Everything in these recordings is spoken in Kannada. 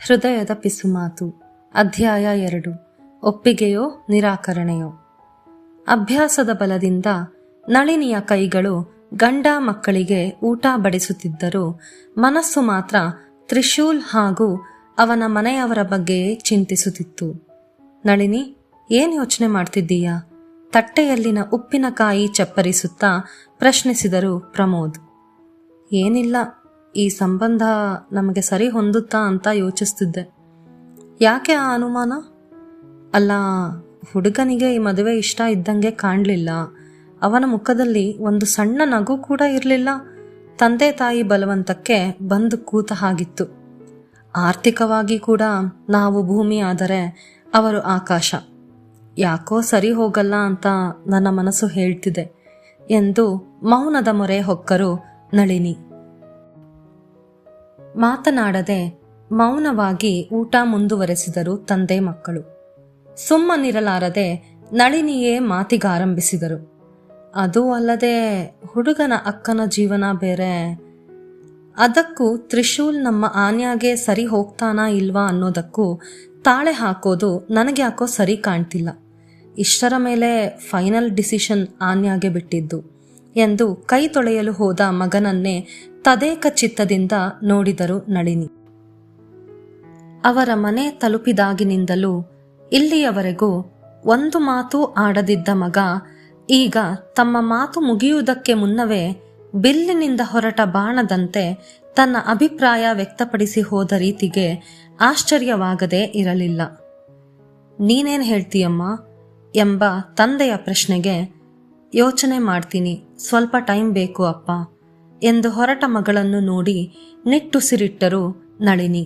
ಹೃದಯದ ಪಿಸುಮಾತು. ಅಧ್ಯಾಯ 2. ಒಪ್ಪಿಗೆಯೋ ನಿರಾಕರಣೆಯೋ. ಅಭ್ಯಾಸದ ಬಲದಿಂದ ನಳಿನಿಯ ಕೈಗಳು ಗಂಡ ಮಕ್ಕಳಿಗೆ ಊಟ ಬಡಿಸುತ್ತಿದ್ದರೂ ಮನಸ್ಸು ಮಾತ್ರ ತ್ರಿಶೂಲ್ ಹಾಗೂ ಅವನ ಮನೆಯವರ ಬಗ್ಗೆಯೇ ಚಿಂತಿಸುತ್ತಿತ್ತು. ನಳಿನಿ, ಏನು ಯೋಚನೆ ಮಾಡ್ತಿದ್ದೀಯಾ? ತಟ್ಟೆಯಲ್ಲಿನ ಉಪ್ಪಿನಕಾಯಿ ಚಪ್ಪರಿಸುತ್ತಾ ಪ್ರಶ್ನಿಸಿದರು ಪ್ರಮೋದ್. ಏನಿಲ್ಲ, ಈ ಸಂಬಂಧ ನಮಗೆ ಸರಿ ಹೊಂದುತ್ತಾ ಅಂತ ಯೋಚಿಸ್ತಿದ್ದೆ. ಯಾಕೆ ಆ ಅನುಮಾನ? ಅಲ್ಲ, ಹುಡುಗನಿಗೆ ಈ ಮದುವೆ ಇಷ್ಟ ಇದ್ದಂಗೆ ಕಾಣಲಿಲ್ಲ. ಅವನ ಮುಖದಲ್ಲಿ ಒಂದು ಸಣ್ಣ ನಗು ಕೂಡ ಇರಲಿಲ್ಲ. ತಂದೆ ತಾಯಿ ಬಲವಂತಕ್ಕೆ ಬಂದು ಕೂತ ಹಾಗಿತ್ತು. ಆರ್ಥಿಕವಾಗಿ ಕೂಡ ನಾವು ಭೂಮಿ ಆದರೆ ಅವರು ಆಕಾಶ. ಯಾಕೋ ಸರಿ ಹೋಗಲ್ಲ ಅಂತ ನನ್ನ ಮನಸ್ಸು ಹೇಳ್ತಿದೆ ಎಂದು ಮೌನದ ಮೊರೆ ಹೊಕ್ಕರು ನಳಿನಿ. ಮಾತನಾಡದೆ ಮೌನವಾಗಿ ಊಟ ಮುಂದುವರೆಸಿದರು ತಂದೆ ಮಕ್ಕಳು. ಸುಮ್ಮನಿರಲಾರದೆ ನಳಿನಿಯೇ ಮಾತಿಗಾರಂಭಿಸಿದರು. ಅದೂ ಅಲ್ಲದೆ ಹುಡುಗನ ಅಕ್ಕನ ಜೀವನ ಬೇರೆ. ಅದಕ್ಕೂ ತ್ರಿಶೂಲ್ ನಮ್ಮ ಆನ್ಯಾಗೆ ಸರಿ ಹೋಗ್ತಾನಾ ಇಲ್ವಾ ಅನ್ನೋದಕ್ಕೂ ತಾಳೆ ಹಾಕೋದು ನನಗೆ ಯಾಕೋ ಸರಿ ಕಾಣ್ತಿಲ್ಲ. ಇಷ್ಟರ ಮೇಲೆ ಫೈನಲ್ ಡಿಸಿಷನ್ ಆನ್ಯಾಗೆ ಬಿಟ್ಟಿದ್ದು ಎಂದು ಕೈ ತೊಳೆಯಲು ಹೋದ ಮಗನನ್ನೇ ತದೇಕ ಚಿತ್ತದಿಂದ ನೋಡಿದರು ನಳಿನಿ. ಅವರ ಮನೆ ತಲುಪಿದಾಗಿನಿಂದಲೂ ಇಲ್ಲಿಯವರೆಗೂ ಒಂದು ಮಾತು ಆಡದಿದ್ದ ಮಗ ಈಗ ತಮ್ಮ ಮಾತು ಮುಗಿಯುವುದಕ್ಕೆ ಮುನ್ನವೇ ಬಿಲ್ಲಿನಿಂದ ಹೊರಟ ಬಾಣದಂತೆ ತನ್ನ ಅಭಿಪ್ರಾಯ ವ್ಯಕ್ತಪಡಿಸಿ ಹೋದ ರೀತಿಗೆ ಆಶ್ಚರ್ಯವಾಗದೇ ಇರಲಿಲ್ಲ. ನೀನೇನು ಹೇಳ್ತೀಯಮ್ಮ ಎಂಬ ತಂದೆಯ ಪ್ರಶ್ನೆಗೆ ಯೋಚನೆ ಮಾಡ್ತೀನಿ, ಸ್ವಲ್ಪ ಟೈಮ್ ಬೇಕು ಅಪ್ಪ ಎಂದು ಹೊರಟ ಮಗಳನ್ನು ನೋಡಿ ನಿಟ್ಟುಸಿರಿಟ್ಟರು ನಳಿನಿ.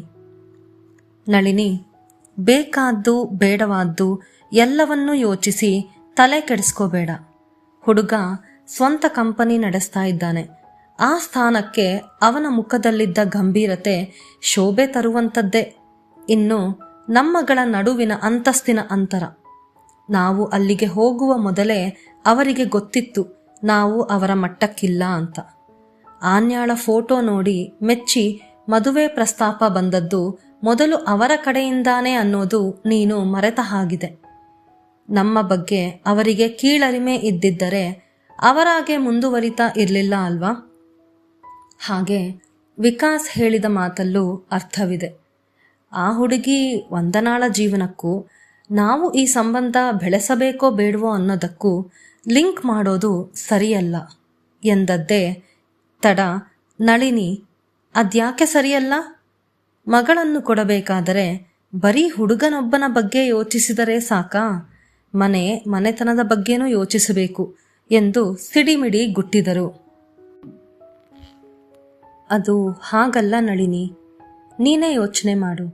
ನಳಿನಿ, ಬೇಕಾದ್ದು ಬೇಡವಾದ್ದು ಎಲ್ಲವನ್ನೂ ಯೋಚಿಸಿ ತಲೆ ಕೆಡಿಸ್ಕೋಬೇಡ. ಹುಡುಗ ಸ್ವಂತ ಕಂಪನಿ ನಡೆಸ್ತಾ ಇದ್ದಾನೆ. ಆ ಸ್ಥಾನಕ್ಕೆ ಅವನ ಮುಖದಲ್ಲಿದ್ದ ಗಂಭೀರತೆ ಶೋಭೆ ತರುವಂಥದ್ದೇ. ಇನ್ನು ನಮ್ಮಗಳ ನಡುವಿನ ಅಂತಸ್ತಿನ ಅಂತರ. ನಾವು ಅಲ್ಲಿಗೆ ಹೋಗುವ ಮೊದಲೇ ಅವರಿಗೆ ಗೊತ್ತಿತ್ತು ನಾವು ಅವರ ಮಟ್ಟಕ್ಕಿಲ್ಲ ಅಂತ. ಆನ್ಯಾಳ ಫೋಟೋ ನೋಡಿ ಮೆಚ್ಚಿ ಮದುವೆ ಪ್ರಸ್ತಾಪ ಬಂದದ್ದು ಮೊದಲು ಅವರ ಕಡೆಯಿಂದಾನೇ ಅನ್ನೋದು ನೀನು ಮರೆತ ಹಾಗಿದೆ. ನಮ್ಮ ಬಗ್ಗೆ ಅವರಿಗೆ ಕೀಳರಿಮೆ ಇದ್ದಿದ್ದರೆ ಅವರಾಗೆ ಮುಂದುವರಿತಾ ಇರಲಿಲ್ಲ ಅಲ್ವಾ? ಹಾಗೆ ವಿಕಾಸ್ ಹೇಳಿದ ಮಾತಲ್ಲೂ ಅರ್ಥವಿದೆ. ಆ ಹುಡುಗಿ ವಂದನಾಳ ಜೀವನಕ್ಕೂ ನಾವು ಈ ಸಂಬಂಧ ಬೆಳೆಸಬೇಕೋ ಬೇಡವೋ ಅನ್ನೋದಕ್ಕೂ ಲಿಂಕ್ ಮಾಡೋದು ಸರಿಯಲ್ಲ ಎಂದದ್ದೇ ತಡ. ನಳಿನಿ, ಅದ್ಯಾಕೆ ಸರಿಯಲ್ಲ? ಮಗಳನ್ನು ಕೊಡಬೇಕಾದರೆ ಬರೀ ಹುಡುಗನೊಬ್ಬನ ಬಗ್ಗೆ ಯೋಚಿಸಿದರೆ ಸಾಕಾ? ಮನೆತನದ ಬಗ್ಗೆನೂ ಯೋಚಿಸಬೇಕು ಎಂದು ಸಿಡಿಮಿಡಿ ಗುಟ್ಟಿದರು. ಅದು ಹಾಗಲ್ಲ ನಳಿನಿ, ನೀನೇ ಯೋಚನೆ ಮಾಡು.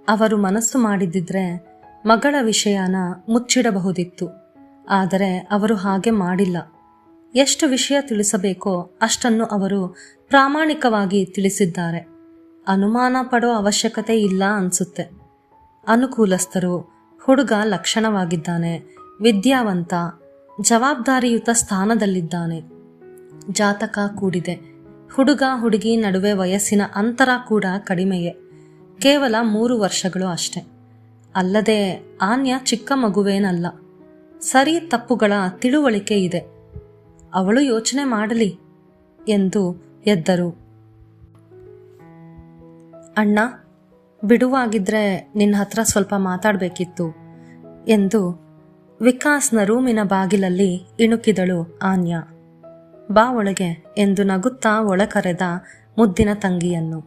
ಅವರು ಮನಸ್ಸು ಮಾಡಿದ್ದಿದ್ರೆ ಮಗಳ ವಿಷಯನ ಮುಚ್ಚಿಡಬಹುದಿತ್ತು. ಆದರೆ ಅವರು ಹಾಗೆ ಮಾಡಿಲ್ಲ. ಎಷ್ಟು ವಿಷಯ ತಿಳಿಸಬೇಕೋ ಅಷ್ಟನ್ನು ಅವರು ಪ್ರಾಮಾಣಿಕವಾಗಿ ತಿಳಿಸಿದ್ದಾರೆ. ಅನುಮಾನ ಪಡೋ ಅವಶ್ಯಕತೆ ಇಲ್ಲ ಅನ್ಸುತ್ತೆ. ಅನುಕೂಲಸ್ಥರು, ಹುಡುಗ ಲಕ್ಷಣವಾಗಿದ್ದಾನೆ, ವಿದ್ಯಾವಂತ, ಜವಾಬ್ದಾರಿಯುತ ಸ್ಥಾನದಲ್ಲಿದ್ದಾನೆ. ಜಾತಕ ಕೂಡಿದೆ. ಹುಡುಗ ಹುಡುಗಿ ನಡುವೆ ವಯಸ್ಸಿನ ಅಂತರ ಕೂಡ ಕಡಿಮೆಯೇ, ಕೇವಲ 3 ವರ್ಷಗಳು ಅಷ್ಟೆ. ಅಲ್ಲದೆ ಆನ್ಯ ಚಿಕ್ಕ ಮಗುವೇನಲ್ಲ. ಸರಿ ತಪ್ಪುಗಳ ತಿಳುವಳಿಕೆ ಇದೆ. ಅವಳು ಯೋಚನೆ ಮಾಡಲಿ ಎಂದು ಎದ್ದರು. ಅಣ್ಣ, ಬಿಡುವಾಗಿದ್ರೆ ನಿನ್ನ ಹತ್ರ ಸ್ವಲ್ಪ ಮಾತಾಡಬೇಕಿತ್ತು ಎಂದು ವಿಕಾಸ್ನ ರೂಮಿನ ಬಾಗಿಲಲ್ಲಿ ಇಣುಕಿದಳು ಆನ್ಯ. ಬಾ ಒಳಗೆ ಎಂದು ನಗುತ್ತಾ ಒಳಕರೆದ ಮುದ್ದಿನ ತಂಗಿಯನ್ನು.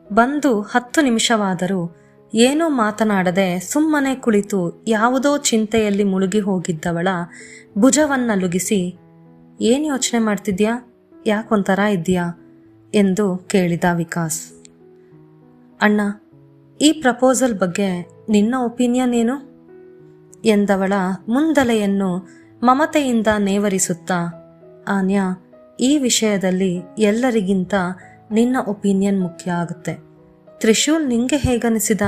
ಬಂದು 10 ನಿಮಿಷವಾದರೂ ಏನೂ ಮಾತನಾಡದೆ ಸುಮ್ಮನೆ ಕುಳಿತು ಯಾವುದೋ ಚಿಂತೆಯಲ್ಲಿ ಮುಳುಗಿ ಹೋಗಿದ್ದವಳ ಭುಜವನ್ನಲುಗಿಸಿ, ಏನು ಯೋಚನೆ ಮಾಡ್ತಿದ್ಯಾ? ಯಾಕೊಂಥರ ಇದ್ದೀಯಾ ಎಂದು ಕೇಳಿದ ವಿಕಾಸ್. ಅಣ್ಣ, ಈ ಪ್ರಪೋಸಲ್ ಬಗ್ಗೆ ನಿನ್ನ ಒಪಿನಿಯನ್ ಏನು ಎಂದವಳ ಮುಂದಲೆಯನ್ನು ಮಮತೆಯಿಂದ ನೇವರಿಸುತ್ತಾ, ಆನ್ಯ, ಈ ವಿಷಯದಲ್ಲಿ ಎಲ್ಲರಿಗಿಂತ ನಿನ್ನ ಒಪಿನಿಯನ್ ಮುಖ್ಯ ಆಗುತ್ತೆ. ತ್ರಿಶೂಲ್ ನಿಂಗೆ ಹೇಗನಿಸಿದ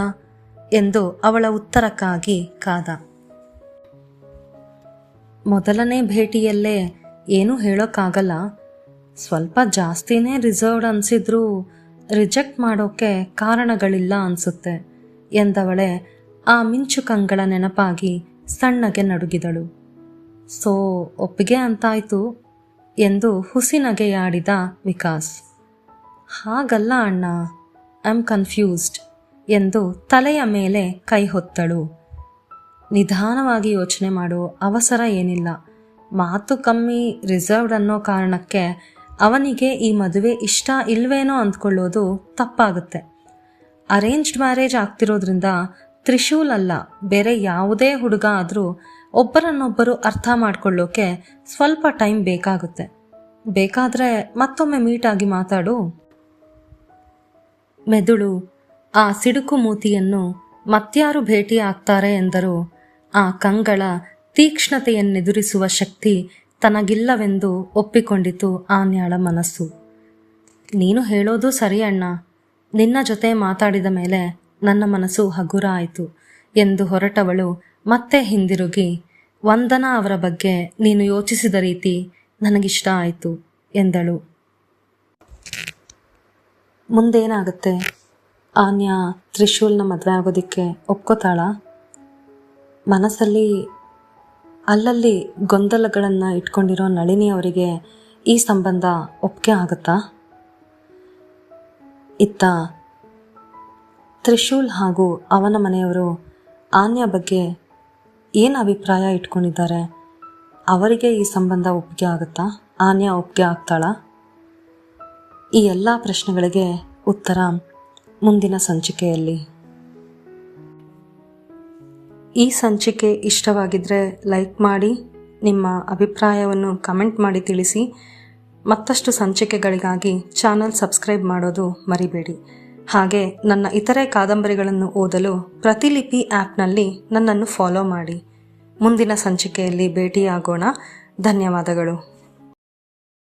ಎಂದು ಅವಳ ಉತ್ತರಕ್ಕಾಗಿ ಕಾದ. ಮೊದಲನೇ ಭೇಟಿಯಲ್ಲೇ ಏನೂ ಹೇಳೋಕ್ಕಾಗಲ್ಲ. ಸ್ವಲ್ಪ ಜಾಸ್ತಿನೇ ರಿಸರ್ವ್ಡ್ ಅನಿಸಿದ್ರು ರಿಜೆಕ್ಟ್ ಮಾಡೋಕ್ಕೆ ಕಾರಣಗಳಿಲ್ಲ ಅನಿಸುತ್ತೆ ಎಂದವಳೆ ಆ ಮಿಂಚು ಕಂಗಳ ನೆನಪಾಗಿ ಸಣ್ಣಗೆ ನಡುಗಿದಳು. ಸೊ ಒಪ್ಪಿಗೆ ಅಂತಾಯ್ತು ಎಂದು ಹುಸಿನಗೆಯಾಡಿದ ವಿಕಾಸ್. ಹಾಗಲ್ಲ ಅಣ್ಣ, ಐ ಆಮ್ ಕನ್ಫ್ಯೂಸ್ಡ್ ಎಂದು ತಲೆಯ ಮೇಲೆ ಕೈ ಹೊತ್ತಳು. ನಿಧಾನವಾಗಿ ಯೋಚನೆ ಮಾಡೋ ಅವಸರ ಏನಿಲ್ಲ. ಮಾತು ಕಮ್ಮಿ, ರಿಸರ್ವ್ಡ್ ಅನ್ನೋ ಕಾರಣಕ್ಕೆ ಅವನಿಗೆ ಈ ಮದುವೆ ಇಷ್ಟ ಇಲ್ವೇನೋ ಅಂದ್ಕೊಳ್ಳೋದು ತಪ್ಪಾಗುತ್ತೆ. ಅರೇಂಜ್ಡ್ ಮ್ಯಾರೇಜ್ ಆಗ್ತಿರೋದ್ರಿಂದ ತ್ರಿಶೂಲ್ ಅಲ್ಲ, ಬೇರೆ ಯಾವುದೇ ಹುಡುಗ ಆದರೂ ಒಬ್ಬರನ್ನೊಬ್ಬರು ಅರ್ಥ ಮಾಡ್ಕೊಳ್ಳೋಕೆ ಸ್ವಲ್ಪ ಟೈಮ್ ಬೇಕಾಗುತ್ತೆ. ಬೇಕಾದರೆ ಮತ್ತೊಮ್ಮೆ ಮೀಟಾಗಿ ಮಾತಾಡು. ಮೆದುಳು ಆ ಸಿಡುಕು ಮೂತಿಯನ್ನು ಮತ್ಯಾರು ಭೇಟಿ ಆಗ್ತಾರೆ ಎಂದರೂ ಆ ಕಂಗಳ ತೀಕ್ಷ್ಣತೆಯನ್ನೆದುರಿಸುವ ಶಕ್ತಿ ತನಗಿಲ್ಲವೆಂದು ಒಪ್ಪಿಕೊಂಡಿತು ಆನ್ಯಾಳ ಮನಸ್ಸು. ನೀನು ಹೇಳೋದು ಸರಿ ಅಣ್ಣ, ನಿನ್ನ ಜೊತೆ ಮಾತಾಡಿದ ಮೇಲೆ ನನ್ನ ಮನಸ್ಸು ಹಗುರ ಆಯಿತು ಎಂದು ಹೊರಟವಳು ಮತ್ತೆ ಹಿಂದಿರುಗಿ, ವಂದನಾ ಅವರ ಬಗ್ಗೆ ನೀನು ಯೋಚಿಸಿದ ರೀತಿ ನನಗಿಷ್ಟ ಆಯಿತು ಎಂದಳು. ಮುಂದೇನಾಗುತ್ತೆ? ಆನ್ಯಾ ತ್ರಿಶೂಲ್ನ ಮದುವೆ ಆಗೋದಕ್ಕೆ ಒಪ್ಕೋತಾಳ? ಮನಸ್ಸಲ್ಲಿ ಅಲ್ಲಲ್ಲಿ ಗೊಂದಲಗಳನ್ನು ಇಟ್ಕೊಂಡಿರೋ ನಳಿನಿ ಅವರಿಗೆ ಈ ಸಂಬಂಧ ಒಪ್ಪಿಗೆ ಆಗುತ್ತಾ? ಇತ್ತ ತ್ರಿಶೂಲ್ ಹಾಗೂ ಅವನ ಮನೆಯವರು ಆನ್ಯಾ ಬಗ್ಗೆ ಏನು ಅಭಿಪ್ರಾಯ ಇಟ್ಕೊಂಡಿದ್ದಾರೆ? ಅವರಿಗೆ ಈ ಸಂಬಂಧ ಒಪ್ಪಿಗೆ ಆಗುತ್ತಾ? ಆನ್ಯಾ ಒಪ್ಪಿಗೆ ಆಗ್ತಾಳಾ? ಈ ಎಲ್ಲ ಪ್ರಶ್ನೆಗಳಿಗೆ ಉತ್ತರ ಮುಂದಿನ ಸಂಚಿಕೆಯಲ್ಲಿ. ಈ ಸಂಚಿಕೆ ಇಷ್ಟವಾಗಿದ್ದರೆ ಲೈಕ್ ಮಾಡಿ, ನಿಮ್ಮ ಅಭಿಪ್ರಾಯವನ್ನು ಕಮೆಂಟ್ ಮಾಡಿ ತಿಳಿಸಿ. ಮತ್ತಷ್ಟು ಸಂಚಿಕೆಗಳಿಗಾಗಿ ಚಾನಲ್ ಸಬ್ಸ್ಕ್ರೈಬ್ ಮಾಡೋದು ಮರಿಬೇಡಿ. ಹಾಗೆ ನನ್ನ ಇತರೆ ಕಾದಂಬರಿಗಳನ್ನು ಓದಲು ಪ್ರತಿಲಿಪಿ ಆ್ಯಪ್ನಲ್ಲಿ ನನ್ನನ್ನು ಫಾಲೋ ಮಾಡಿ. ಮುಂದಿನ ಸಂಚಿಕೆಯಲ್ಲಿ ಭೇಟಿಯಾಗೋಣ. ಧನ್ಯವಾದಗಳು.